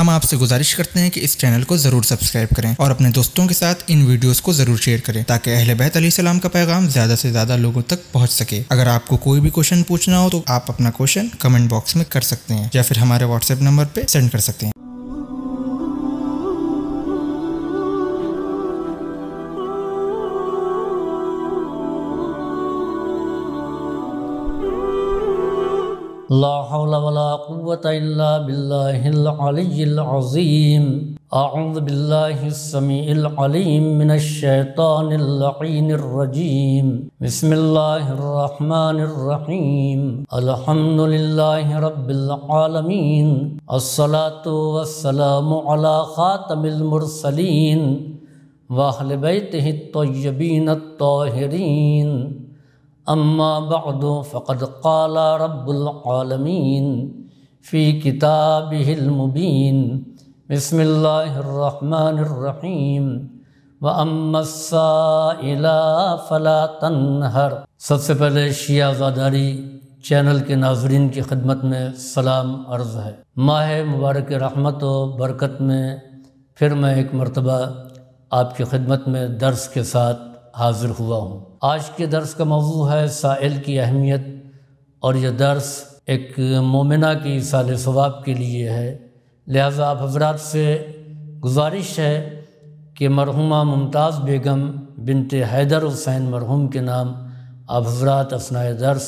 ہم آپ سے گزارش کرتے ہیں کہ اس چینل کو ضرور سبسکرائب کریں اور اپنے دوستوں کے ساتھ ان ویڈیوز کو ضرور شیئر کریں تاکہ اہل بیت علیہ السلام کا پیغام زیادہ سے زیادہ لوگوں تک پہنچ سکے۔ اگر آپ کو کوئی بھی کوشچن پوچھنا ہو تو آپ اپنا کوشچن کمنٹ باکس میں کر سکتے ہیں یا پھر ہمارے واٹس ایپ نمبر پہ سینڈ کر سکتے ہیں۔ لا حول ولا قوة إلا بالله العلي العظيم أعوذ بالله السميع العليم من الشيطان اللعين الرجيم بسم الله الرحمن الرحيم الحمد لله رب العالمين الصلاة والسلام على خاتم المرسلين وأهل بيته الطيبين الطاهرين اما بعد فقد قال رب العالمین فی کتابہ المبین بسم اللہ الرحمن الرحیم واما السائل فلا تنہر۔ سب سے پہلے شیعہ عزاداری چینل کے ناظرین کی خدمت میں سلام عرض ہے۔ ماہ مبارک رحمت و برکت میں پھر میں ایک مرتبہ آپ کی خدمت میں درس کے ساتھ حاضر ہوا ہوں۔ آج کے درس کا موضوع ہے سائل کی اہمیت، اور یہ درس ایک مومنہ کی ایصال ثواب کے لیے ہے، لہذا آپ حضرات سے گزارش ہے کہ مرحومہ ممتاز بیگم بنت حیدر حسین مرحوم کے نام آپ حضرات اثناء درس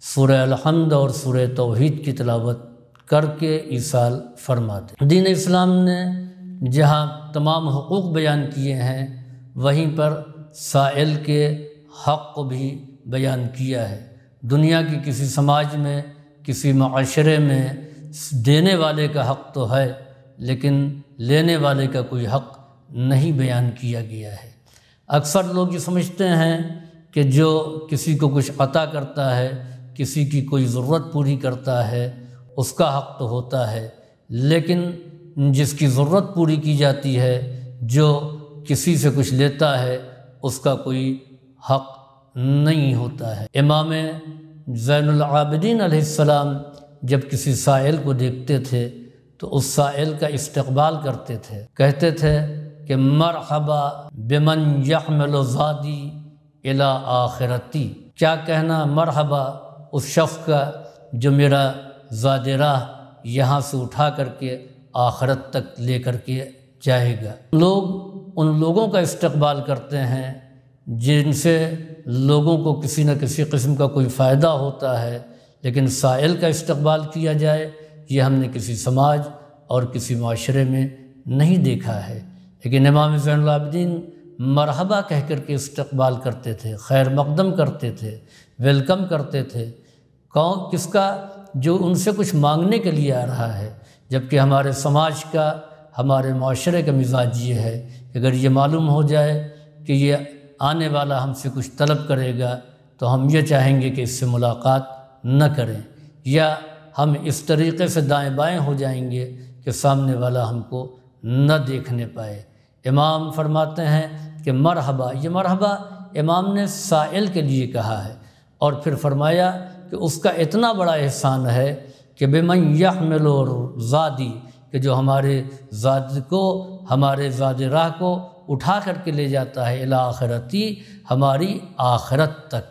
سورہ الحمد اور سورہ توحید کی تلاوت کر کے ایصال فرما دیں۔ دین اسلام نے جہاں تمام حقوق بیان کیے ہیں وہیں پر سائل کے حق کو بھی بیان کیا ہے۔ دنیا کی کسی سماج میں، کسی معاشرے میں دینے والے کا حق تو ہے، لیکن لینے والے کا کوئی حق نہیں بیان کیا گیا ہے۔ اکثر لوگ یہ سمجھتے ہیں کہ جو کسی کو کچھ عطا کرتا ہے، کسی کی کوئی ضرورت پوری کرتا ہے، اس کا حق تو ہوتا ہے، لیکن جس کی ضرورت پوری کی جاتی ہے، جو کسی سے کچھ لیتا ہے، اس کا کوئی حق نہیں ہوتا ہے۔ امام زین العابدین علیہ السلام جب کسی سائل کو دیکھتے تھے تو اس سائل کا استقبال کرتے تھے، کہتے تھے کہ مرحبا بمن یحمل زادی الی آخرتی، کیا کہنا مرحبا اس شخص کا جو میرا زاد راہ یہاں سے اٹھا کر کے آخرت تک لے کر کے جائے گا۔ لوگ ان لوگوں کا استقبال کرتے ہیں جن سے لوگوں کو کسی نہ کسی قسم کا کوئی فائدہ ہوتا ہے، لیکن سائل کا استقبال کیا جائے یہ ہم نے کسی سماج اور کسی معاشرے میں نہیں دیکھا ہے۔ لیکن امام زین العابدین مرحبا کہہ کر کے استقبال کرتے تھے، خیر مقدم کرتے تھے، ویلکم کرتے تھے۔ کس کا؟ جو ان سے کچھ مانگنے کے لیے آ رہا ہے، جبکہ ہمارے سماج کا، ہمارے معاشرے کا مزاج یہ ہے کہ اگر یہ معلوم ہو جائے کہ یہ آنے والا ہم سے کچھ طلب کرے گا تو ہم یہ چاہیں گے کہ اس سے ملاقات نہ کریں، یا ہم اس طریقے سے دائیں بائیں ہو جائیں گے کہ سامنے والا ہم کو نہ دیکھنے پائے۔ امام فرماتے ہیں کہ مرحبا، یہ مرحبا امام نے سائل کے لیے کہا ہے، اور پھر فرمایا کہ اس کا اتنا بڑا احسان ہے کہ بمن یحمل زادی، کہ جو ہمارے زاد کو، ہمارے زاد راہ کو اٹھا کر کے لے جاتا ہے الی آخرتی، ہماری آخرت تک۔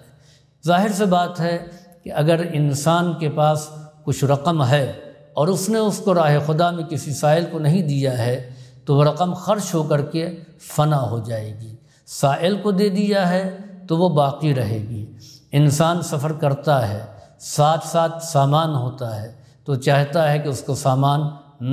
ظاہر سے بات ہے کہ اگر انسان کے پاس کچھ رقم ہے اور اس نے اس کو راہ خدا میں کسی سائل کو نہیں دیا ہے تو وہ رقم خرچ ہو کر کے فنا ہو جائے گی، سائل کو دے دیا ہے تو وہ باقی رہے گی۔ انسان سفر کرتا ہے، ساتھ ساتھ سامان ہوتا ہے تو چاہتا ہے کہ اس کو سامان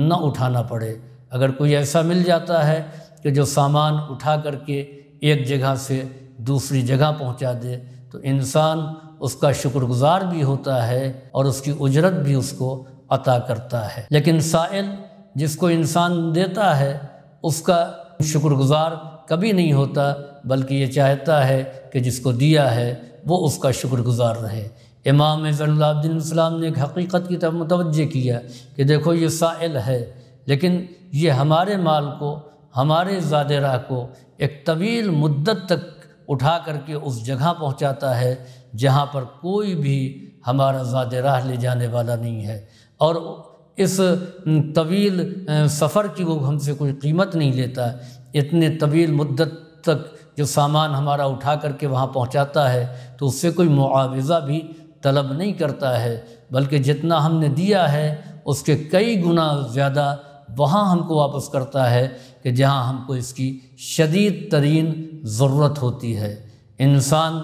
نہ اٹھانا پڑے۔ اگر کوئی ایسا مل جاتا ہے کہ جو سامان اٹھا کر کے ایک جگہ سے دوسری جگہ پہنچا دے تو انسان اس کا شکر گزار بھی ہوتا ہے اور اس کی اجرت بھی اس کو عطا کرتا ہے۔ لیکن سائل جس کو انسان دیتا ہے اس کا شکر گزار کبھی نہیں ہوتا، بلکہ یہ چاہتا ہے کہ جس کو دیا ہے وہ اس کا شکر گزار رہے۔ امام زین العابدین السلام نے ایک حقیقت کی طرف متوجہ کیا کہ دیکھو یہ سائل ہے، لیکن یہ ہمارے مال کو، ہمارے زاد راہ کو ایک طویل مدت تک اٹھا کر کے اس جگہ پہنچاتا ہے جہاں پر کوئی بھی ہمارا زاد راہ لے جانے والا نہیں ہے، اور اس طویل سفر کی وہ ہم سے کوئی قیمت نہیں لیتا، اتنے طویل مدت تک جو سامان ہمارا اٹھا کر کے وہاں پہنچاتا ہے تو اس سے کوئی معاوضہ بھی طلب نہیں کرتا ہے، بلکہ جتنا ہم نے دیا ہے اس کے کئی گنا زیادہ وہاں ہم کو واپس کرتا ہے کہ جہاں ہم کو اس کی شدید ترین ضرورت ہوتی ہے۔ انسان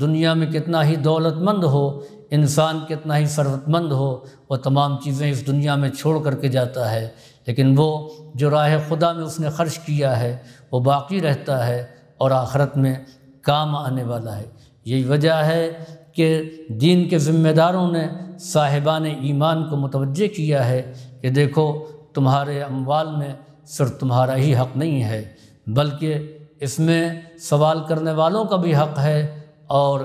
دنیا میں کتنا ہی دولت مند ہو، انسان کتنا ہی ثروت مند ہو، وہ تمام چیزیں اس دنیا میں چھوڑ کر کے جاتا ہے، لیکن وہ جو راہ خدا میں اس نے خرچ کیا ہے وہ باقی رہتا ہے اور آخرت میں کام آنے والا ہے۔ یہی وجہ ہے کہ دین کے ذمہ داروں نے صاحبان ایمان کو متوجہ کیا ہے کہ دیکھو تمہارے اموال میں صرف تمہارا ہی حق نہیں ہے، بلکہ اس میں سوال کرنے والوں کا بھی حق ہے اور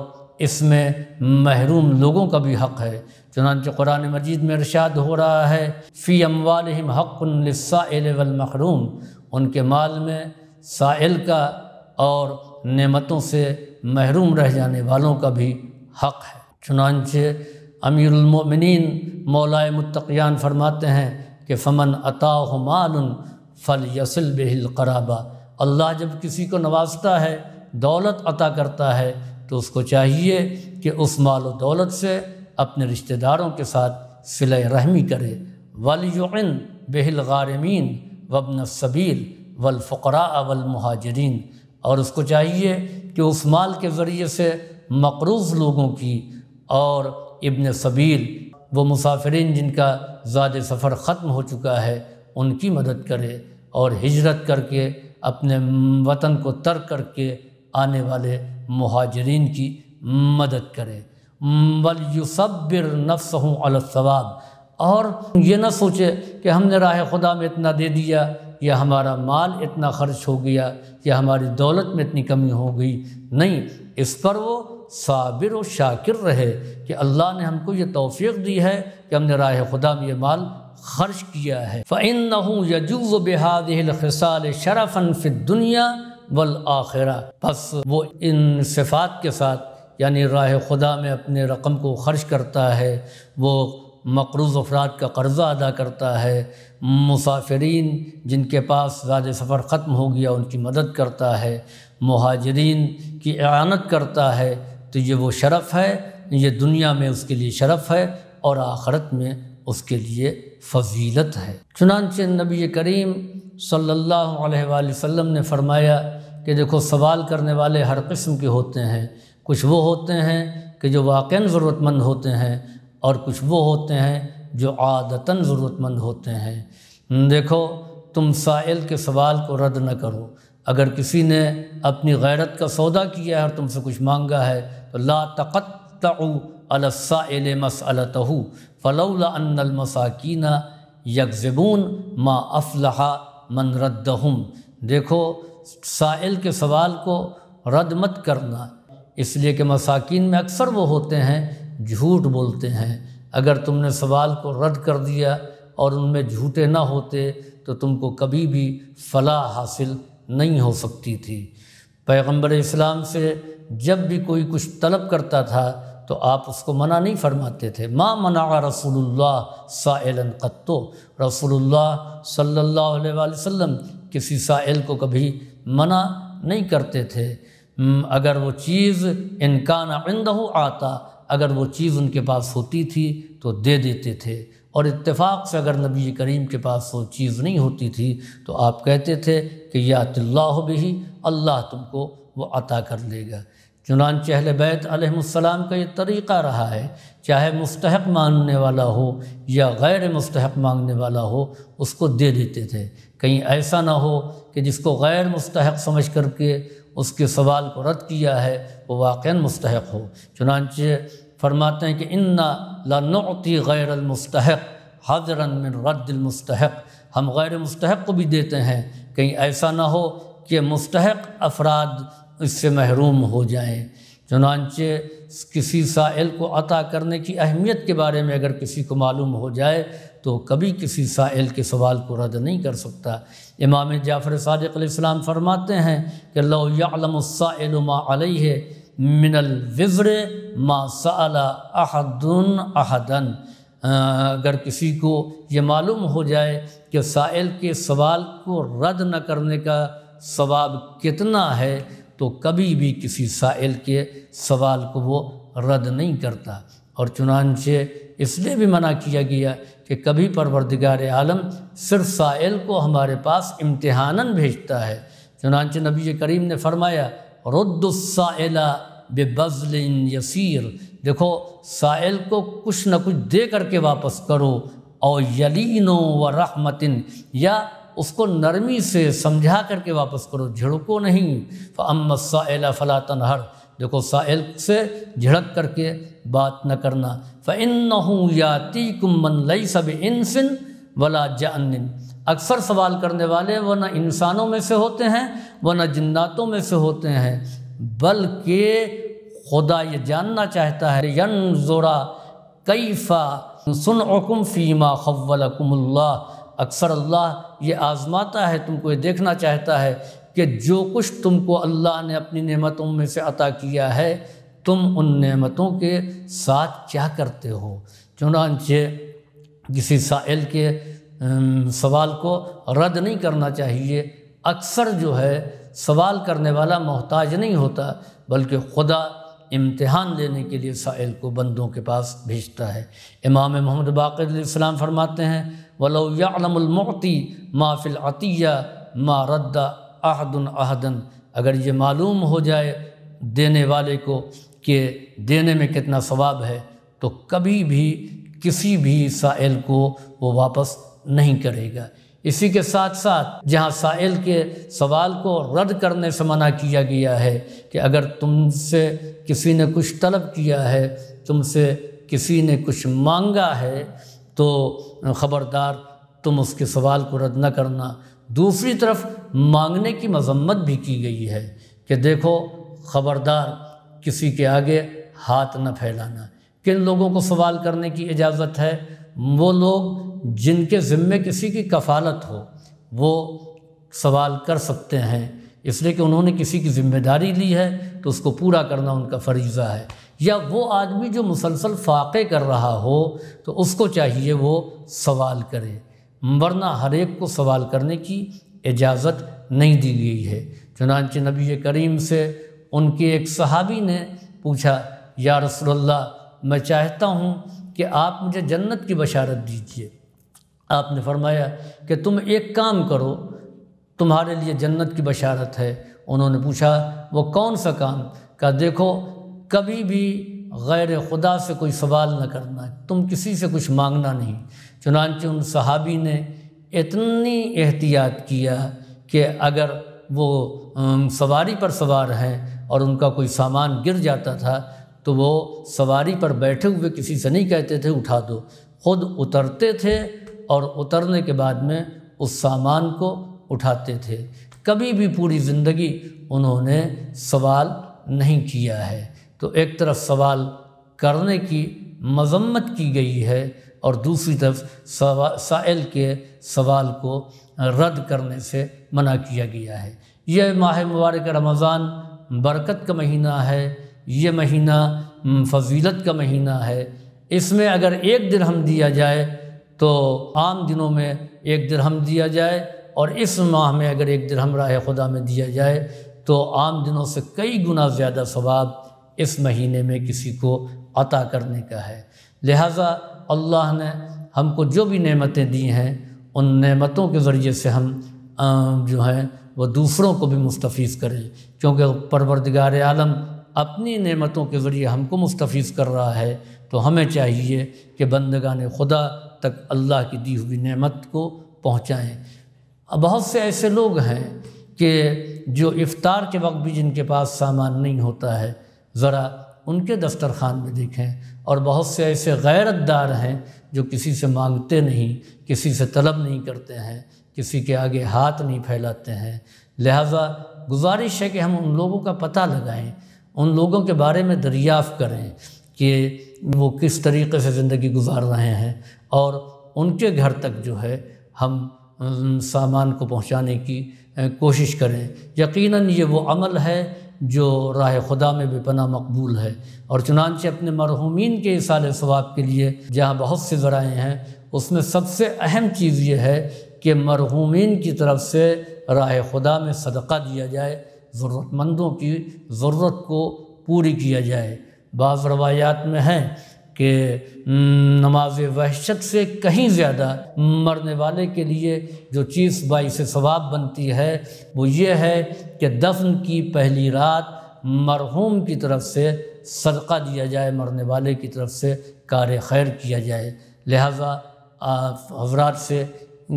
اس میں محروم لوگوں کا بھی حق ہے۔ چنانچہ قرآن مجید میں ارشاد ہو رہا ہے فی اموالہم حق للسائل والمحروم، ان کے مال میں سائل کا اور نعمتوں سے محروم رہ جانے والوں کا بھی حق ہے۔ چنانچہ امیر المؤمنین مولائے متقیان فرماتے ہیں کہ فمن عطاہ مال فلیصل بہ القرابہ، اللہ جب کسی کو نوازتا ہے، دولت عطا کرتا ہے تو اس کو چاہیے کہ اس مال و دولت سے اپنے رشتہ داروں کے ساتھ صلہ رحمی کرے۔ وَلْيُعِنْ بِهِ الْغَارِمِينَ وَابْنَ السَّبِيلِ وَالْفُقَرَاءَ وَالْمُهَاجِرِينَ، اور اس کو چاہیے کہ اس مال کے ذریعے سے مقروض لوگوں کی اور ابن سبیل، وہ مسافرین جن کا زاد سفر ختم ہو چکا ہے، ان کی مدد کرے، اور ہجرت کر کے اپنے وطن کو ترک کر کے آنے والے مہاجرین کی مدد کرے۔ وَلْيُصَبِّرْ نَفْسَهُ عَلَى الثَّوَابِ، اور یہ نہ سوچے کہ ہم نے راہ خدا میں اتنا دے دیا، یا ہمارا مال اتنا خرچ ہو گیا، یا ہماری دولت میں اتنی کمی ہو گئی، نہیں، اس پر وہ صابر و شاکر رہے کہ اللہ نے ہم کو یہ توفیق دی ہے کہ ہم نے راہ خدا میں یہ مال خرچ کیا ہے۔ فَإِنَّهُ يَجُوزُ بِهَذِهِ الْخِصَالِ شَرَفًا فِي الدُّنْيَا وَالْآخِرَةِ، بس وہ ان صفات کے ساتھ، یعنی راہ خدا میں اپنے رقم کو خرچ کرتا ہے، وہ مقروض افراد کا قرضہ ادا کرتا ہے، مسافرین جن کے پاس زاد سفر ختم ہو گیا ان کی مدد کرتا ہے، مہاجرین کی اعانت کرتا ہے، تو یہ وہ شرف ہے، یہ دنیا میں اس کے لیے شرف ہے اور آخرت میں اس کے لیے فضیلت ہے۔ چنانچہ نبی کریم صلی اللہ علیہ وآلہ وسلم نے فرمایا کہ دیکھو سوال کرنے والے ہر قسم کے ہوتے ہیں، کچھ وہ ہوتے ہیں کہ جو واقعاً ضرورت مند ہوتے ہیں، اور کچھ وہ ہوتے ہیں جو عادتاً ضرورت مند ہوتے ہیں۔ دیکھو تم سائل کے سوال کو رد نہ کرو، اگر کسی نے اپنی غیرت کا سودا کیا ہے اور تم سے کچھ مانگا ہے تو لا تقطعوا علی السائل مسألتہ فلولا ان المساکین یکذبون ما افلح من ردہم، دیکھو سائل کے سوال کو رد مت کرنا، اس لیے کہ مساکین میں اکثر وہ ہوتے ہیں جھوٹ بولتے ہیں، اگر تم نے سوال کو رد کر دیا اور ان میں جھوٹے نہ ہوتے تو تم کو کبھی بھی فلاح حاصل نہیں ہو سکتی تھی۔ پیغمبر اسلام سے جب بھی کوئی کچھ طلب کرتا تھا تو آپ اس کو منع نہیں فرماتے تھے۔ ما منع رسول اللہ سائلا قط، رسول اللہ صلی اللہ علیہ وآلہ وسلم کسی سائل کو کبھی منع نہیں کرتے تھے، اگر وہ چیز ان کان عندہ آتا، اگر وہ چیز ان کے پاس ہوتی تھی تو دے دیتے تھے، اور اتفاق سے اگر نبی کریم کے پاس وہ چیز نہیں ہوتی تھی تو آپ کہتے تھے کہ یات اللہ بہ، اللہ تم کو وہ عطا کر لے گا۔ چنانچہ اہل بیت علیہ السلام کا یہ طریقہ رہا ہے، چاہے مستحق مانگنے والا ہو یا غیر مستحق مانگنے والا ہو، اس کو دے دیتے تھے، کہیں ایسا نہ ہو کہ جس کو غیر مستحق سمجھ کر کے اس کے سوال کو رد کیا ہے وہ واقعاً مستحق ہو۔ چنانچہ فرماتے ہیں کہ انا لنعطی غیر المستحق حذرا من رد المستحق، ہم غیر مستحق کو بھی دیتے ہیں، کہیں ایسا نہ ہو کہ مستحق افراد اس سے محروم ہو جائیں۔ چنانچہ کسی سائل کو عطا کرنے کی اہمیت کے بارے میں اگر کسی کو معلوم ہو جائے تو کبھی کسی سائل کے سوال کو رد نہیں کر سکتا۔ امام جعفر صادق علیہ السلام فرماتے ہیں کہ لو یعلم السائل ما علیہ من الوزر ما سأل احد احدا، اگر کسی کو یہ معلوم ہو جائے کہ سائل کے سوال کو رد نہ کرنے کا ثواب کتنا ہے تو کبھی بھی کسی سائل کے سوال کو وہ رد نہیں کرتا۔ اور چنانچہ اس لیے بھی منع کیا گیا کہ کبھی پروردگار عالم صرف سائل کو ہمارے پاس امتحاناً بھیجتا ہے۔ چنانچہ نبی کریم نے فرمایا رد السائل ببذل یسیر، دیکھو سائل کو کچھ نہ کچھ دے کر کے واپس کرو، او یلین و رحمت، یا اس کو نرمی سے سمجھا کر کے واپس کرو، جھڑکو نہیں۔ فاما السائل فلا تنہر، دیکھو سائل سے جھڑک کر کے بات نہ کرنا۔ فإنہ یاتیکم من لیس بإنس ولا جان، اکثر سوال کرنے والے وہ نہ انسانوں میں سے ہوتے ہیں وہ نہ جناتوں میں سے ہوتے ہیں، بلکہ خدا یہ جاننا چاہتا ہے ینظر کیف صنعکم فیما خولکم اللہ، اکثر اللہ یہ آزماتا ہے، تم کو یہ دیکھنا چاہتا ہے کہ جو کچھ تم کو اللہ نے اپنی نعمتوں میں سے عطا کیا ہے تم ان نعمتوں کے ساتھ کیا کرتے ہو۔ چنانچہ کسی سائل کے سوال کو رد نہیں کرنا چاہیے۔ اکثر جو ہے سوال کرنے والا محتاج نہیں ہوتا، بلکہ خدا امتحان لینے کے لیے سائل کو بندوں کے پاس بھیجتا ہے۔ امام محمد باقر علیہ السلام فرماتے ہیں وَلَوْ يَعْلَمُ الْمُعْطِي مَا فِي الْعَطِيَّةِ مَا رَدَّ أَحَدٌ أَحَدًا، اگر یہ معلوم ہو جائے دینے والے کو کہ دینے میں کتنا ثواب ہے تو کبھی بھی کسی بھی سائل کو وہ واپس نہیں کرے گا۔ اسی کے ساتھ ساتھ جہاں سائل کے سوال کو رد کرنے سے منع کیا گیا ہے کہ اگر تم سے کسی نے کچھ طلب کیا ہے، تم سے کسی نے کچھ مانگا ہے تو خبردار تم اس کے سوال کو رد نہ کرنا۔ دوسری طرف مانگنے کی مذمت بھی کی گئی ہے کہ دیکھو خبردار کسی کے آگے ہاتھ نہ پھیلانا۔ کن لوگوں کو سوال کرنے کی اجازت ہے؟ وہ لوگ جن کے ذمے کسی کی کفالت ہو وہ سوال کر سکتے ہیں، اس لیے کہ انہوں نے کسی کی ذمہ داری لی ہے تو اس کو پورا کرنا ان کا فریضہ ہے۔ یا وہ آدمی جو مسلسل فاقے کر رہا ہو تو اس کو چاہیے وہ سوال کرے، ورنہ ہر ایک کو سوال کرنے کی اجازت نہیں دی گئی ہے۔ چنانچہ نبی کریم سے ان کے ایک صحابی نے پوچھا یا رسول اللہ میں چاہتا ہوں کہ آپ مجھے جنت کی بشارت دیجیے۔ آپ نے فرمایا کہ تم ایک کام کرو تمہارے لیے جنت کی بشارت ہے۔ انہوں نے پوچھا وہ کون سا کام؟ کہا دیکھو کبھی بھی غیر خدا سے کوئی سوال نہ کرنا، تم کسی سے کچھ مانگنا نہیں۔ چنانچہ ان صحابی نے اتنی احتیاط کیا کہ اگر وہ سواری پر سوار ہیں اور ان کا کوئی سامان گر جاتا تھا تو وہ سواری پر بیٹھے ہوئے کسی سے نہیں کہتے تھے اٹھا دو، خود اترتے تھے اور اترنے کے بعد میں اس سامان کو اٹھاتے تھے۔ کبھی بھی پوری زندگی انہوں نے سوال نہیں کیا ہے۔ تو ایک طرف سوال کرنے کی مذمت کی گئی ہے اور دوسری طرف سائل کے سوال کو رد کرنے سے منع کیا گیا ہے۔ یہ ماہ مبارک رمضان برکت کا مہینہ ہے، یہ مہینہ فضیلت کا مہینہ ہے۔ اس میں اگر 1 درہم دیا جائے تو عام دنوں میں 1 درہم دیا جائے، اور اس ماہ میں اگر 1 درہم راہ خدا میں دیا جائے تو عام دنوں سے کئی گنا زیادہ ثواب اس مہینے میں کسی کو عطا کرنے کا ہے۔ لہٰذا اللہ نے ہم کو جو بھی نعمتیں دی ہیں ان نعمتوں کے ذریعے سے ہم جو ہیں وہ دوسروں کو بھی مستفیض کریں، کیونکہ پروردگار عالم اپنی نعمتوں کے ذریعے ہم کو مستفیض کر رہا ہے، تو ہمیں چاہیے کہ بندگان خدا تک اللہ کی دی ہوئی نعمت کو پہنچائیں۔ بہت سے ایسے لوگ ہیں کہ جو افطار کے وقت بھی جن کے پاس سامان نہیں ہوتا ہے، ذرا ان کے دسترخوان میں دیکھیں، اور بہت سے ایسے غیرت دار ہیں جو کسی سے مانگتے نہیں، کسی سے طلب نہیں کرتے ہیں، کسی کے آگے ہاتھ نہیں پھیلاتے ہیں۔ لہٰذا گزارش ہے کہ ہم ان لوگوں کا پتہ لگائیں، ان لوگوں کے بارے میں دریافت کریں کہ وہ کس طریقے سے زندگی گزار رہے ہیں، اور ان کے گھر تک جو ہے ہم سامان کو پہنچانے کی کوشش کریں۔ یقیناً یہ وہ عمل ہے جو راہ خدا میں بے پناہ مقبول ہے۔ اور چنانچہ اپنے مرحومین کے ایصال ثواب کے لیے جہاں بہت سے ذرائع ہیں، اس میں سب سے اہم چیز یہ ہے کہ مرحومین کی طرف سے راہ خدا میں صدقہ دیا جائے، ضرورت مندوں کی ضرورت کو پوری کیا جائے۔ بعض روایات میں ہے کہ نماز وحشت سے کہیں زیادہ مرنے والے کے لیے جو چیز باعث ثواب بنتی ہے وہ یہ ہے کہ دفن کی پہلی رات مرحوم کی طرف سے صدقہ دیا جائے، مرنے والے کی طرف سے کار خیر کیا جائے۔ لہٰذا حضرات سے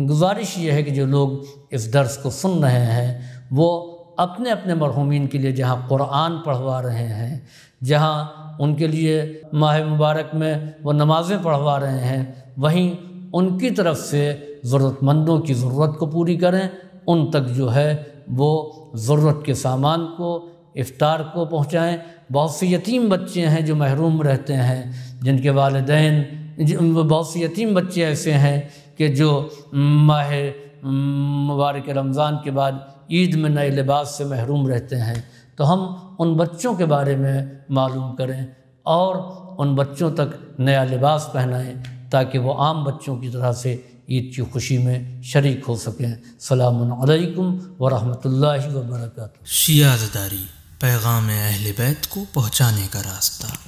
گزارش یہ ہے کہ جو لوگ اس درس کو سن رہے ہیں وہ اپنے اپنے مرحومین کے لیے جہاں قرآن پڑھوا رہے ہیں، جہاں ان کے لیے ماہ مبارک میں وہ نمازیں پڑھوا رہے ہیں، وہیں ان کی طرف سے ضرورت مندوں کی ضرورت کو پوری کریں، ان تک جو ہے وہ ضرورت کے سامان کو، افطار کو پہنچائیں۔ بہت سے یتیم بچے ہیں جو محروم رہتے ہیں، جن کے والدین، بہت سے یتیم بچے ایسے ہیں کہ جو ماہ مبارک رمضان کے بعد عید میں نئے لباس سے محروم رہتے ہیں، تو ہم ان بچوں کے بارے میں معلوم کریں اور ان بچوں تک نیا لباس پہنائیں تاکہ وہ عام بچوں کی طرح سے عید کی خوشی میں شریک ہو سکیں۔ السلام علیکم ورحمۃ اللہ وبرکاتہ۔ شیعہ زداری، پیغام اہل بیت کو پہنچانے کا راستہ۔